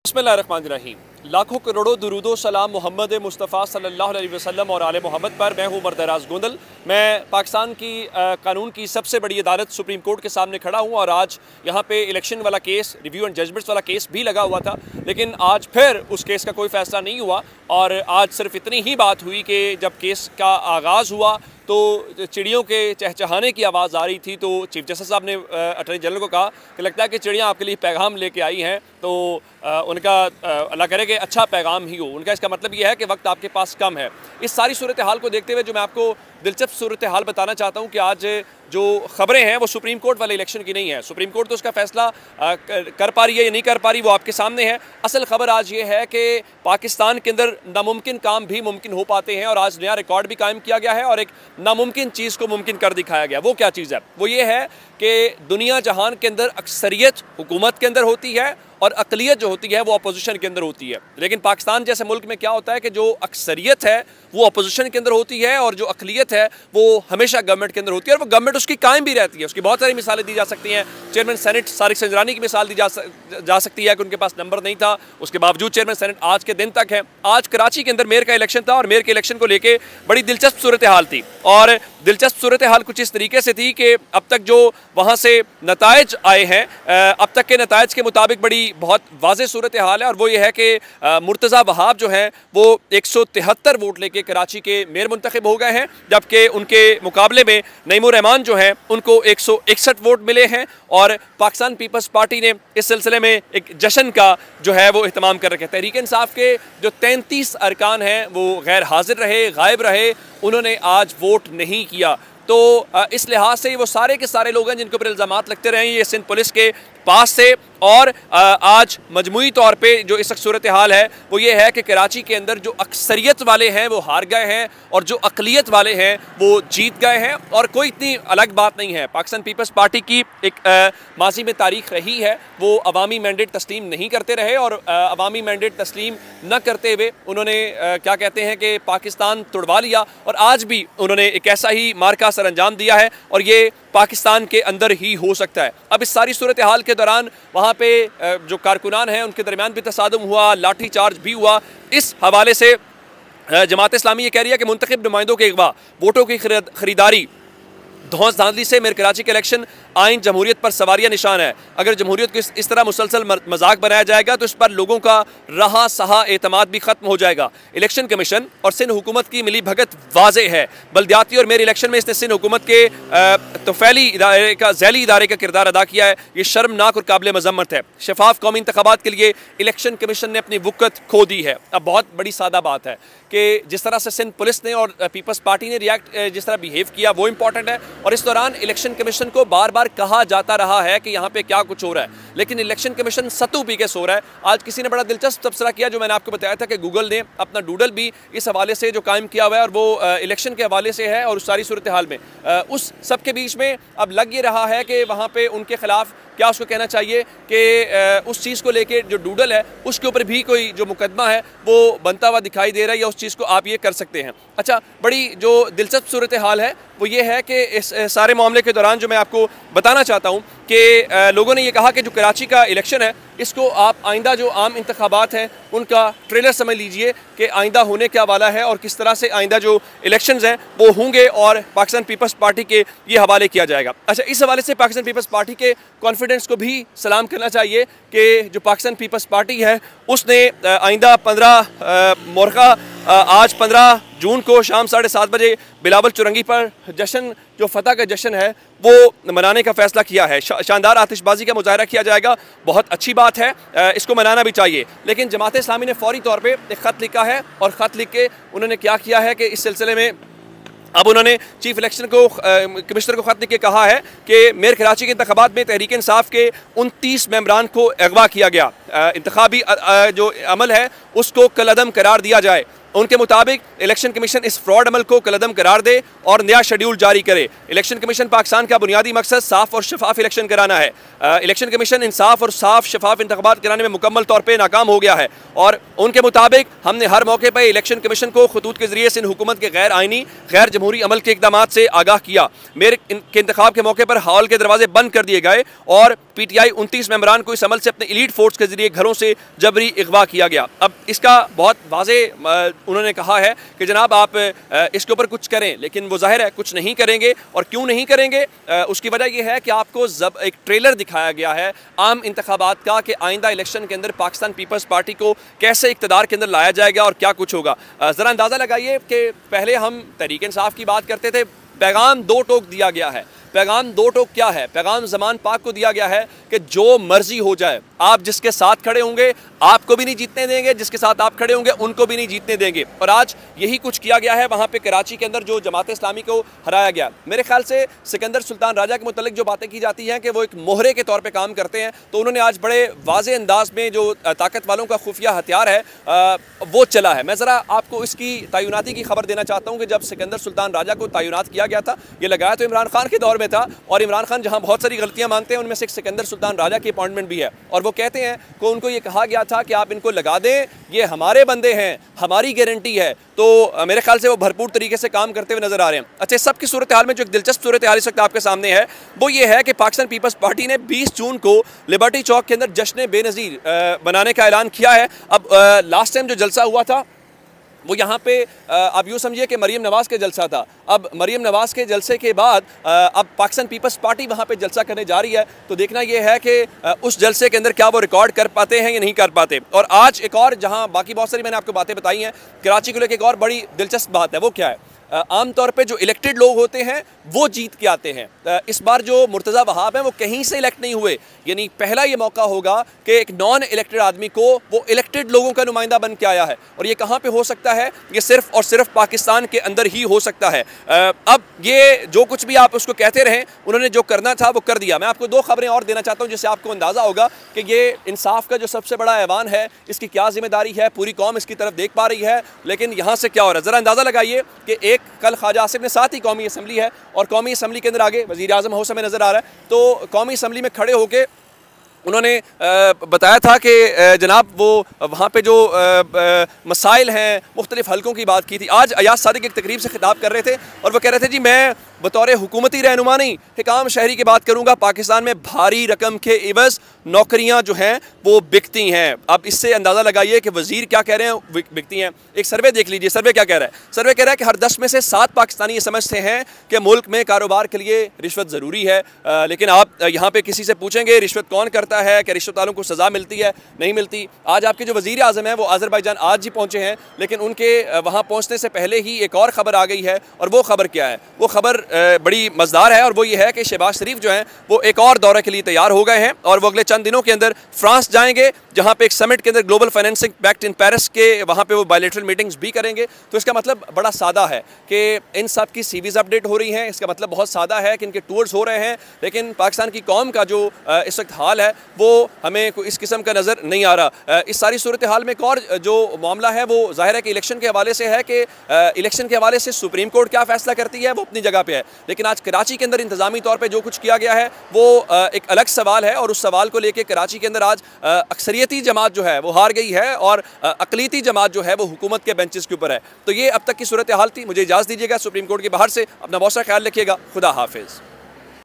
बिस्मिल्लाहिर्रहमानिर्रहीम। लाखों करोड़ों दुरूदो सलाम मोहम्मद मुस्तफ़ा सल्लल्लाहु अलैहि वसल्लम और आले मोहम्मद पर। मैं हूँ मरदराज गोंदल। मैं पाकिस्तान की कानून की सबसे बड़ी अदालत सुप्रीम कोर्ट के सामने खड़ा हूँ और आज यहाँ पे इलेक्शन वाला केस, रिव्यू एंड जजमेंट्स वाला केस भी लगा हुआ था, लेकिन आज फिर उस केस का कोई फ़ैसला नहीं हुआ। और आज सिर्फ इतनी ही बात हुई कि जब केस का आगाज़ हुआ तो चिड़ियों के चहचहाने की आवाज़ आ रही थी, तो चीफ जस्टिस साहब ने अटॉर्नी जनरल को कहा कि लगता है कि चिड़ियाँ आपके लिए पैगाम लेके आई हैं, तो उनका अल्लाह करे कि अच्छा पैगाम ही हो। उनका इसका मतलब ये है कि वक्त आपके पास कम है। इस सारी सूरत हाल को देखते हुए जो मैं आपको दिलचस्प सूरत हाल बताना चाहता हूँ कि आज जो ख़बरें हैं वो सुप्रीम कोर्ट वाले इलेक्शन की नहीं है। सुप्रीम कोर्ट तो उसका फ़ैसला कर पा रही है या नहीं कर पा रही वो आपके सामने है। असल ख़बर आज ये है कि पाकिस्तान के अंदर नामुमकिन काम भी मुमकिन हो पाते हैं और आज नया रिकॉर्ड भी कायम किया गया है और एक नामुमकिन चीज़ को मुमकिन कर दिखाया गया। वो क्या चीज़ है? वो ये है कि दुनिया जहान के अंदर अक्सरियत हुकूमत के अंदर होती है और अक़लियत जो होती है वो अपोजिशन के अंदर होती है। लेकिन पाकिस्तान जैसे मुल्क में क्या होता है कि जो अक्सरियत है वो अपोजिशन के अंदर होती है और जो अक़लियत है वो हमेशा गवर्नमेंट के अंदर होती है और वो गवर्नमेंट उसकी कायम भी रहती है। उसकी बहुत सारी मिसालें दी जा सकती हैं। चेयरमैन सेनेट सारिक संजरानी की मिसाल दी जा सकती है कि उनके पास नंबर नहीं था, उसके बावजूद चेयरमैन सेनेट आज के दिन तक है। आज कराची के अंदर मेयर का इलेक्शन था और मेयर के इलेक्शन को लेकर बड़ी दिलचस्प सूरत हाल थी और दिलचस्प सूरत हाल कुछ इस तरीके से थी कि अब तक जो वहाँ से नताइज आए हैं, अब तक के नताइज के मुताबिक बड़ी बहुत वाज़ेह सूरत हाल है और वो ये है कि मुर्तज़ा वहाब जो हैं वो 173 वोट लेके कराची के मेयर मुंतखब हो गए हैं, जबकि उनके मुकाबले में नईमुर रहमान जो हैं उनको 161 वोट मिले हैं। और पाकिस्तान पीपल्स पार्टी ने इस सिलसिले में एक जश्न का जो है वो एहतमाम कर रखे। तहरीक इंसाफ के जो 33 अरकान हैं वो गैर हाजिर रहे, गायब रहे, उन्होंने आज वोट नहीं किया। तो इस लिहाज से वो सारे के सारे लोग हैं जिनके ऊपर इल्ज़ामात लगते रहे ये सिंध पुलिस के पास से। और आज मजमूई तौर पे जो इस वक्त सूरत हाल है वो ये है कि कराची के अंदर जो अक्सरियत वाले हैं वो हार गए हैं और जो अक़लियत वाले हैं वो जीत गए हैं। और कोई इतनी अलग बात नहीं है। पाकिस्तान पीपल्स पार्टी की एक माजी में तारीख रही है, वो अवामी मैंडेट तस्लीम नहीं करते रहे और अवामी मैंडेट तस्लीम न करते हुए उन्होंने क्या कहते हैं कि पाकिस्तान तुड़वा लिया और आज भी उन्होंने एक ऐसा ही मार्का सर अंजाम दिया है और ये पाकिस्तान के अंदर ही हो सकता है। अब इस सारी सूरत हाल के दौरान वहाँ पे जो कारकुनान हैं उनके दरमियान भी तसादुम हुआ, लाठी चार्ज भी हुआ। इस हवाले से जमात इस्लामी ये कह रही है कि मुंतखब नुमाइंदों के अगवा, वोटों की खरीदारी, धौंस धांधली से मेयर कराची के इलेक्शन आइन जमहूरियत पर सवारिया निशान है। अगर जमहूरियत को इस तरह मुसलसल मजाक बनाया जाएगा तो इस पर लोगों का रहा सहा एतमाद भी खत्म हो जाएगा। इलेक्शन कमीशन और सिंध हुकूमत की मिली भगत वाज़े है। बल्दियाती और मेयर इलेक्शन में इसने सिंध हुकूमत के तोफैली इदारे का, झैली इदारे का किरदार अदा किया है। ये शर्मनाक और काबिल मजम्मत है। शफाफ कौमी इंतखाबात के लिए इलेक्शन कमीशन ने अपनी वक़्त खो दी है। अब बहुत बड़ी सादा बात है कि जिस तरह से सिंध पुलिस ने और पीपल्स पार्टी ने जिस तरह बिहेव किया वो इंपॉर्टेंट है। और इस दौरान इलेक्शन कमीशन को बार बार कहा जाता रहा है कि यहाँ पे क्या कुछ हो रहा है, लेकिन इलेक्शन कमीशन सत्तू पी के सो रहा है। आज किसी ने बड़ा दिलचस्प तबसरा किया जो मैंने आपको बताया था कि गूगल ने अपना डूडल भी इस हवाले से जो कायम किया हुआ है और वो इलेक्शन के हवाले से है। और उस सारी सूरत हाल में उस सब के बीच में अब लग ये रहा है कि वहाँ पे उनके खिलाफ क्या उसको कहना चाहिए कि उस चीज़ को लेके जो डूडल है उसके ऊपर भी कोई जो मुकदमा है वो बनता हुआ दिखाई दे रहा है या उस चीज़ को आप ये कर सकते हैं। अच्छा, बड़ी जो दिलचस्प सूरत हाल है वो ये है कि इस सारे मामले के दौरान जो मैं आपको बताना चाहता हूँ कि लोगों ने ये कहा कि जो कराची का इलेक्शन है इसको आप आइंदा जो आम इंतखाबात हैं उनका ट्रेलर समझ लीजिए कि आइंदा होने क्या वाला है और किस तरह से आइंदा जो इलेक्शंस हैं वो होंगे और पाकिस्तान पीपल्स पार्टी के ये हवाले किया जाएगा। अच्छा, इस हवाले से पाकिस्तान पीपल्स पार्टी के कॉन्फिडेंस को भी सलाम करना चाहिए कि जो पाकिस्तान पीपल्स पार्टी है उसने आइंदा 15 मोरखा आज 15 जून को शाम 7:30 बजे बिलावल चुरंगी पर जश्न जो फतह का जश्न है वो मनाने का फैसला किया है। शानदार आतिशबाजी का मुजाहरा किया जाएगा, बहुत अच्छी बात है, इसको मनाना भी चाहिए। लेकिन जमात इस्लामी ने फौरी तौर पे एक ख़त लिखा है और ख़त लिख के उन्होंने क्या किया है कि इस सिलसिले में अब उन्होंने चीफ इलेक्शन को कमिश्नर को ख़त लिख के कहा है कि मेयर कराची के इंतखाबात में तहरीक इंसाफ के 29 मेंबरान को अगवा किया गया। इंतखाबी जो अमल है उसको कलअदम करार दिया जाए। उनके मुताबिक इलेक्शन कमीशन इस फ्रॉड अमल को कलअदम करार दे और नया शेड्यूल जारी करे। इलेक्शन कमीशन पाकिस्तान का बुनियादी मकसद साफ और शफाफ इलेक्शन कराना है। इलेक्शन कमीशन इंसाफ और साफ शफाफ इंतखाबात कराने में मुकम्मल तौर पर नाकाम हो गया है और उनके मुताबिक हमने हर मौके पर इलेक्शन कमीशन को खतूत के जरिए से हुकूमत के गैर आइनी गैर जमहूरी अमल के इकदाम से आगाह किया। मेयर के इंतखाब के मौके पर हॉल के दरवाजे बंद कर दिए गए और PTI 29 मेंबरान को इस अमल से अपने एलीट फोर्स के जरिए घरों से जबरी अगवा किया गया। अब इसका बहुत वाज़े उन्होंने कहा है कि जनाब आप इसके ऊपर कुछ करें, लेकिन वो जाहिर है कुछ नहीं करेंगे। और क्यों नहीं करेंगे, उसकी वजह यह है कि आपको एक ट्रेलर दिखाया गया है आम इंतखाबात का कि आइंदा इलेक्शन के अंदर पाकिस्तान पीपल्स पार्टी को कैसे इक़्तिदार के अंदर लाया जाएगा और क्या कुछ होगा। ज़रा अंदाज़ा लगाइए कि पहले हम तहरीक इंसाफ की बात करते थे, पैगाम दो टोक दिया गया है। पैगाम दो टोक क्या है? पैगाम ज़मान पाक को दिया गया है कि जो मर्जी हो जाए, आप जिसके साथ खड़े होंगे आपको भी नहीं जीतने देंगे, जिसके साथ आप खड़े होंगे उनको भी नहीं जीतने देंगे। और आज यही कुछ किया गया है वहाँ पे कराची के अंदर जो जमात इस्लामी को हराया गया। मेरे ख्याल से सिकंदर सुल्तान राजा के मुतल्लिक जो बातें की जाती हैं कि वो एक मोहरे के तौर पे काम करते हैं, तो उन्होंने आज बड़े वाज़े अंदाज में जो ताकत वालों का खुफिया हथियार है वो चला है। मैं ज़रा आपको इसकी तयनाती की खबर देना चाहता हूँ कि जब सिकंदर सुल्तान राजा को तयनात किया गया था, ये लगाया तो इमरान खान के दौर में था, और इमरान खान जहाँ बहुत सारी गलतियाँ मानते हैं उनमें से एक सिकंदर सुल्तान राजा की अपॉइंटमेंट भी है। और वो कहते हैं कि उनको ये कहा गया था कि आप इनको लगा दें, ये हमारे बंदे हैं, हमारी गारंटी है। तो मेरे ख्याल से वो भरपूर तरीके से काम करते हुए नजर आ रहे हैं। अच्छा, सब की सूरत हाल में जो एक दिलचस्प सूरत हाल इस वक्त आपके सामने है वो ये है कि पाकिस्तान पीपल्स पार्टी ने 20 जून को लिबर्टी चौक के अंदर जश्न बेनज़ीर बनाने का ऐलान किया है। अब लास्ट टाइम जो जलसा हुआ था वो यहाँ पे आप यूँ समझिए कि मरीम नवाज़ के जलसा था। अब मरीम नवाज़ के जलसे के बाद अब पाकिस्तान पीपल्स पार्टी वहाँ पे जलसा करने जा रही है, तो देखना ये है कि उस जलसे के अंदर क्या वो रिकॉर्ड कर पाते हैं या नहीं कर पाते। और आज एक और, जहाँ बाकी बहुत सारी मैंने आपको बातें बताई हैं, कराची को लेकर एक और बड़ी दिलचस्प बात है। वो क्या है? आम तौर पे जो इलेक्टेड लोग होते हैं वो जीत के आते हैं। इस बार जो मुर्तज़ा वहाब हैं वो कहीं से इलेक्ट नहीं हुए, यानी पहला ये मौका होगा कि एक नॉन इलेक्टेड आदमी को वो इलेक्टेड लोगों का नुमाइंदा बन के आया है। और ये कहाँ पे हो सकता है? ये सिर्फ और सिर्फ पाकिस्तान के अंदर ही हो सकता है। अब ये जो कुछ भी आप उसको कहते रहें, उन्होंने जो करना था वो कर दिया। मैं आपको दो खबरें और देना चाहता हूँ जिससे आपको अंदाज़ा होगा कि ये इंसाफ का जो सबसे बड़ा ऐवान है इसकी क्या जिम्मेदारी है। पूरी कौम इसकी तरफ देख पा रही है, लेकिन यहाँ से क्या हो रहा है ज़रा अंदाज़ा लगाइए कि कल ख्वाजा आसिफ ने, साथ ही कौमी असम्बली है और कौमी असम्बली के अंदर आगे वज़ीर आज़म हाउस में नज़र आ रहा है, तो कौमी असम्बली में खड़े होकर उन्होंने बताया था कि जनाब वो वहाँ पे जो मसाइल हैं मुख्तलिफ हलकों की बात की थी। आज अयाज सादिक एक तकरीब से खिताब कर रहे थे और वो कह रहे थे जी मैं बतौर हुकूमती रहनुमा नहीं, हिकाम शहरी की बात करूँगा। पाकिस्तान में भारी रकम के इवज़ नौकरियाँ जो हैं वो बिकती हैं। अब इससे अंदाज़ा लगाइए कि वज़ीर क्या कह रहे हैं, बिकती हैं। एक सर्वे देख लीजिए, सर्वे क्या कह रहा है? सर्वे कह रहा है कि हर 10 में से 7 पाकिस्तानी ये समझते हैं कि मुल्क में कारोबार के लिए रिश्वत ज़रूरी है। लेकिन आप यहाँ पर किसी से पूछेंगे रिश्वत कौन करता है, कि रिश्वत वालों को सज़ा मिलती है, नहीं मिलती। आज आपके जो वज़ीर आज़म हैं वो अज़रबैजान आज ही पहुँचे हैं, लेकिन उनके वहाँ पहुँचने से पहले ही एक और ख़बर आ गई है। और वो ख़बर क्या है? वो ख़बर बड़ी मज़ेदार है और वो ये है कि शहबाज शरीफ जो हैं वो एक और दौरे के लिए तैयार हो गए हैं और वो अगले चंद दिनों के अंदर फ्रांस जाएंगे, जहाँ पे एक समिट के अंदर global financing pact in Paris के वहाँ पे वो बायलैटरल मीटिंग्स भी करेंगे। तो इसका मतलब बड़ा सादा है कि इन सब की सीवीज़ अपडेट हो रही हैं। इसका मतलब बहुत सादा है कि इनके टूर्स हो रहे हैं, लेकिन पाकिस्तान की कौम का जो इस वक्त हाल है वो हमें इस किस्म का नज़र नहीं आ रहा। इस सारी सूरत हाल में एक और जो मामला है वो ज़ाहिर है कि इलेक्शन के हवाले से है कि इलेक्शन के हवाले से सुप्रीम कोर्ट क्या फ़ैसला करती है वो अपनी जगह पर है, लेकिन आज कराची के अंदर इंतज़ामी तौर पे जो कुछ किया गया है वो एक अलग सवाल है। और उस सवाल को लेकर कराची के अंदर आज अक्सरियती जमात जो है वो हार गई है और अक़लियती जमात जो है वो हुकूमत के बेंचेस के ऊपर है। तो ये अब तक की सूरत हाल थी। मुझे इजाज़त दीजिएगा। सुप्रीम कोर्ट के बाहर से अपना बहुत सा ख्याल रखिएगा। खुदा हाफिज़।